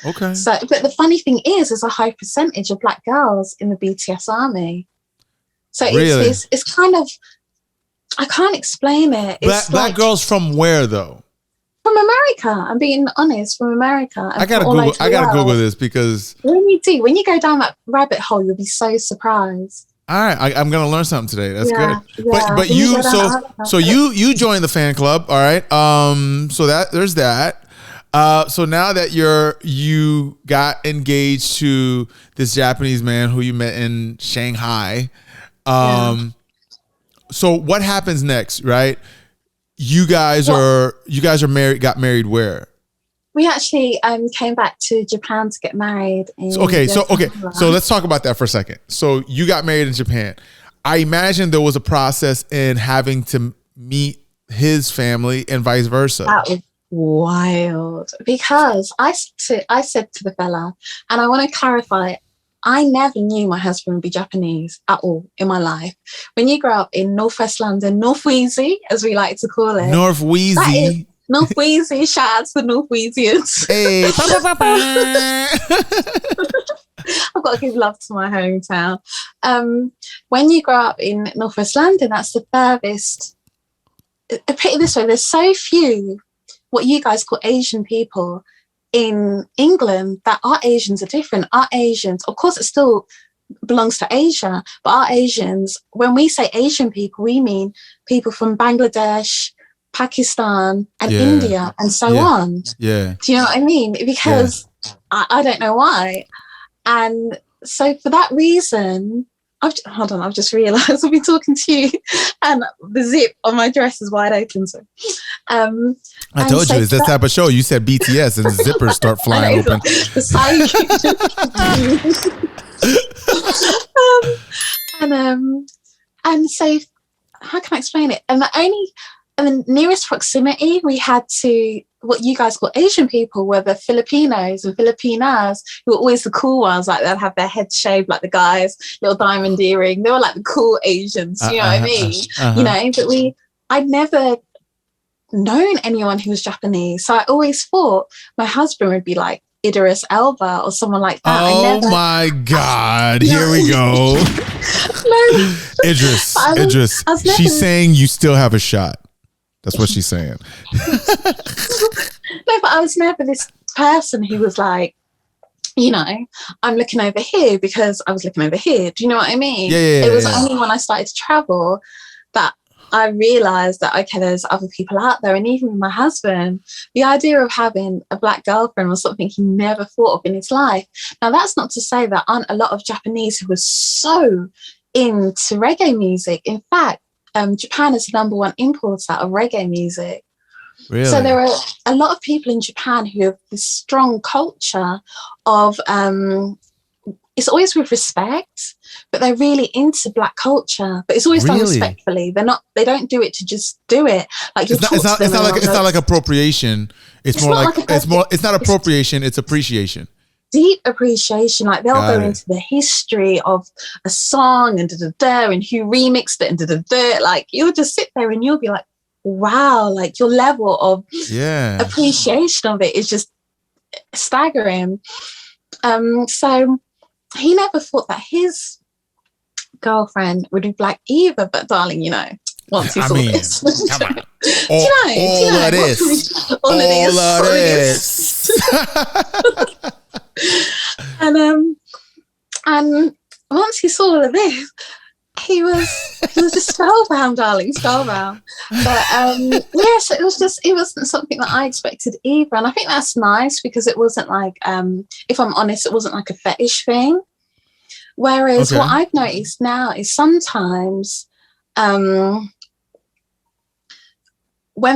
Okay. So, but the funny thing is, there's a high percentage of Black girls in the BTS army. So Really? it's kind of, I can't explain it. It's Black girls from where though? From America. I'm being honest, from America. And I gotta Google this because when you go down that rabbit hole, you'll be so surprised. all right, I'm gonna learn something today. That's good. Yeah. But you joined the fan club, all right? So there's that. So now that you got engaged to this Japanese man who you met in Shanghai, so what happens next, right? You guys are married. Got married where? We actually came back to Japan to get married. So let's talk about that for a second. So you got married in Japan. I imagine there was a process in having to meet his family and vice versa. That was wild, because I said to the fella, and I want to clarify, I never knew my husband would be Japanese at all in my life. When you grow up in Northwest London, North Wheezy, as we like to call it. North Wheezy. North Wheezy, shout out to the North Wheezians. Hey. I've got to give love to my hometown. When you grow up in Northwest London, that's the furthest. Put it this way, there's so few what you guys call Asian people in England that our Asians are different. Our Asians, of course, it still belongs to Asia, but our Asians, when we say Asian people, we mean people from Bangladesh, Pakistan, and India, and so on. Yeah. Do you know what I mean? Because I don't know why. And so for that reason, I've just realised I've been talking to you and the zip on my dress is wide open. So, I told you, it's this type of show. You said BTS and the zippers start flying open. And so, how can I explain it? And the nearest proximity we had to what you guys call Asian people were the Filipinos and Filipinas, who were always the cool ones. Like they'd have their heads shaved like the guys, little diamond earring. They were like the cool Asians, you know what I mean? You know, but I'd never known anyone who was Japanese. So I always thought my husband would be like Idris Elba or someone like that. Oh my God, here we go. Idris. She's saying you still have a shot. That's what she's saying. No, but I was never this person who was like, you know, I'm looking over here because I was looking over here. Do you know what I mean? Yeah, it was only when I started to travel that I realised that, okay, there's other people out there. And even with my husband, the idea of having a Black girlfriend was something he never thought of in his life. Now, that's not to say there aren't a lot of Japanese who were so into reggae music. In fact, Japan is the #1 importer of reggae music. Really? So there are a lot of people in Japan who have this strong culture of, it's always with respect, but they're really into Black culture, but it's always done respectfully. They don't do it to just do it. Like it's not like appropriation. It's not appropriation. It's appreciation. Deep appreciation. Like they'll go into the history of a song and and who remixed it and like you'll just sit there and you'll be like, wow, like your level of appreciation of it is just staggering. So he never thought that his girlfriend would be Black either, but darling, you know, once he saw this. Come on. All of this. And once he saw all of this, he was just spellbound, darling, spellbound. But yes, it wasn't something that I expected either. And I think that's nice because it wasn't like, if I'm honest, it wasn't like a fetish thing. Whereas what I've noticed now is sometimes when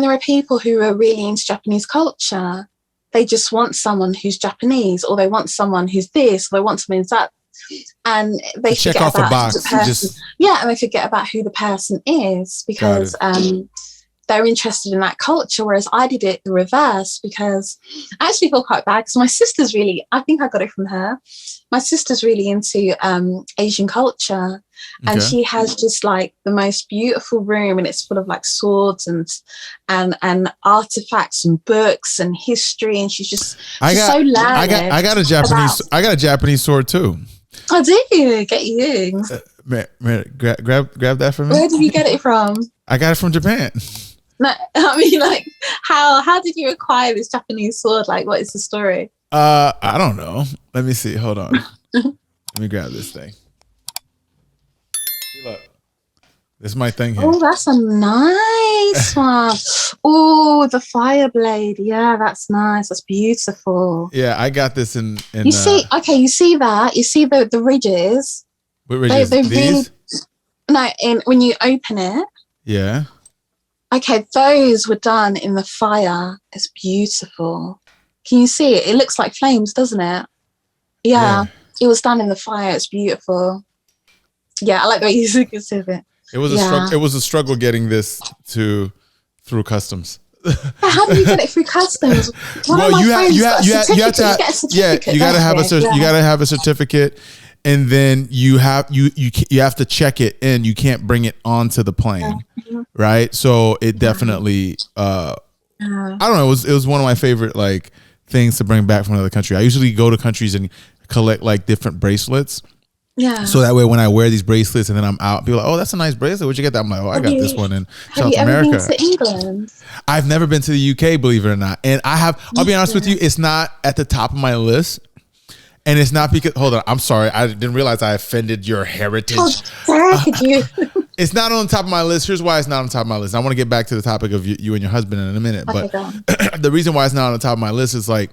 there are people who are really into Japanese culture, they just want someone who's Japanese, or they want someone who's this, or they want someone who's that. And they check off a box. And they forget about who the person is because they're interested in that culture, whereas I did it the reverse, because I actually feel quite bad because my sister's really, I think I got it from her. My sister's really into Asian culture, and she has just like the most beautiful room, and it's full of like swords and artifacts and books and history, and she's so learned. I got a Japanese sword too. Oh, do you? Get you. Grab that for me. Where did you get it from? I got it from Japan. No, I mean, like, how did you acquire this Japanese sword? Like, what is the story? I don't know. Let me see. Hold on. Let me grab this thing. Look, this is my thing here. Oh, that's a nice one. Oh, the fire blade. Yeah, that's nice. That's beautiful. Yeah, I got this in you see, okay, you see that? You see the ridges? What ridges? These? Really, no, when you open it. Yeah. Okay, those were done in the fire. It's beautiful. Can you see it? It looks like flames, doesn't it? Yeah. It was done in the fire. It's beautiful. Yeah, I like the way you consider it. It was a struggle. It was a struggle getting this through customs. How do you get it through customs? Well, you have to have a certificate, and then you have to check it in. You can't bring it onto the plane, right? So it definitely, I don't know. It was one of my favorite like things to bring back from another country. I usually go to countries and collect like different bracelets. Yeah. So that way, when I wear these bracelets and then I'm out, people are like, "Oh, that's a nice bracelet. Where'd you get that?" I'm like, "Oh, I got this one in South America." Have you ever been to England? I've never been to the UK, believe it or not. And I'll be honest with you, it's not at the top of my list. And it's not because, hold on, I'm sorry. I didn't realize I offended your heritage. It's not on the top of my list. Here's why it's not on the top of my list. I want to get back to the topic of you and your husband in a minute. But the reason why it's not on the top of my list is like,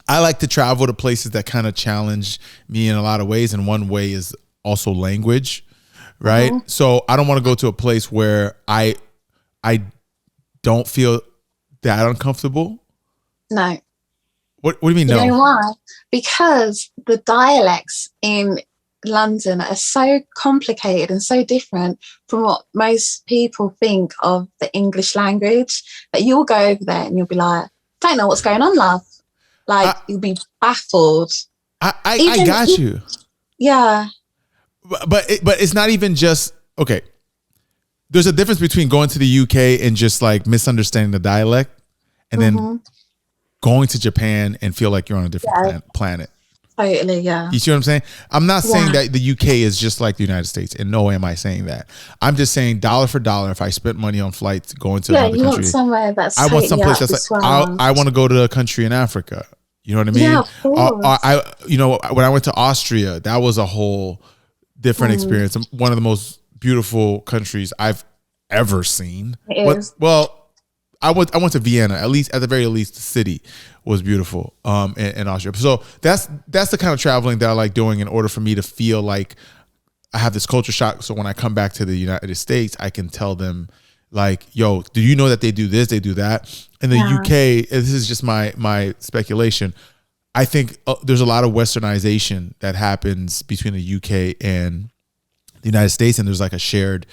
I like to travel to places that kind of challenge me in a lot of ways. And one way is also language, right? So I don't want to go to a place where I don't feel that uncomfortable. No. What do you mean? You No. know why? Because the dialects in London are so complicated and so different from what most people think of the English language that you'll go over there and you'll be like, don't know what's going on, love. Like, you'll be baffled. I got you. Yeah. But it's not even just, okay. There's a difference between going to the UK and just like misunderstanding the dialect and then going to Japan and feel like you're on a different planet. Totally, yeah. You see what I'm saying? I'm not saying that the UK is just like the United States. In no way am I saying that. I'm just saying dollar for dollar, if I spent money on flights going to another country, want somewhere that's I want someplace that's like, I want to go to a country in Africa. You know what I mean? Yeah, of course. When I went to Austria, that was a whole different experience. One of the most beautiful countries I've ever seen. It is. Well, I went to Vienna. At the very least, the city was beautiful in Austria. So that's the kind of traveling that I like doing in order for me to feel like I have this culture shock. So when I come back to the United States, I can tell them like, "Yo, do you know that they do this, they do that?" In the UK, this is just my speculation. I think there's a lot of westernization that happens between the UK and the United States, and there's like a shared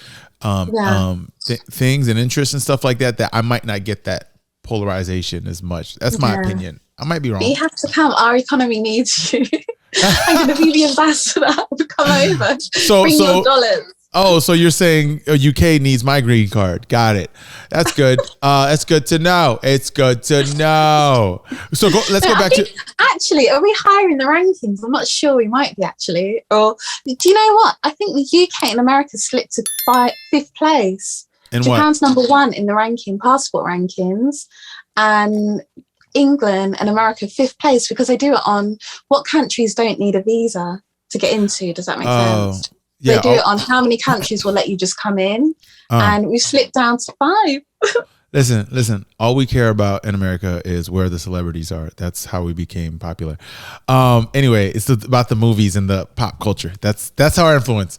things and interests and stuff like that I might not get that polarization as much. That's my opinion. I might be wrong. You have to come. Our economy needs you. I'm going to be the ambassador. Come over. Bring your dollars. Oh, so you're saying UK needs my green card. Got it. That's good. That's good to know. It's good to know. So let's go back to... Actually, are we higher in the rankings? I'm not sure. We might be, actually. Or do you know what? I think the UK and America slipped to 5th place. In Japan's number 1 in the ranking, passport rankings. And England and America 5th place because they do it on what countries don't need a visa to get into. Does that make sense? Yeah, they do it on how many countries will let you just come in, and we slipped down to 5. Listen. All we care about in America is where the celebrities are. That's how we became popular. Anyway, it's about the movies and the pop culture. That's our influence.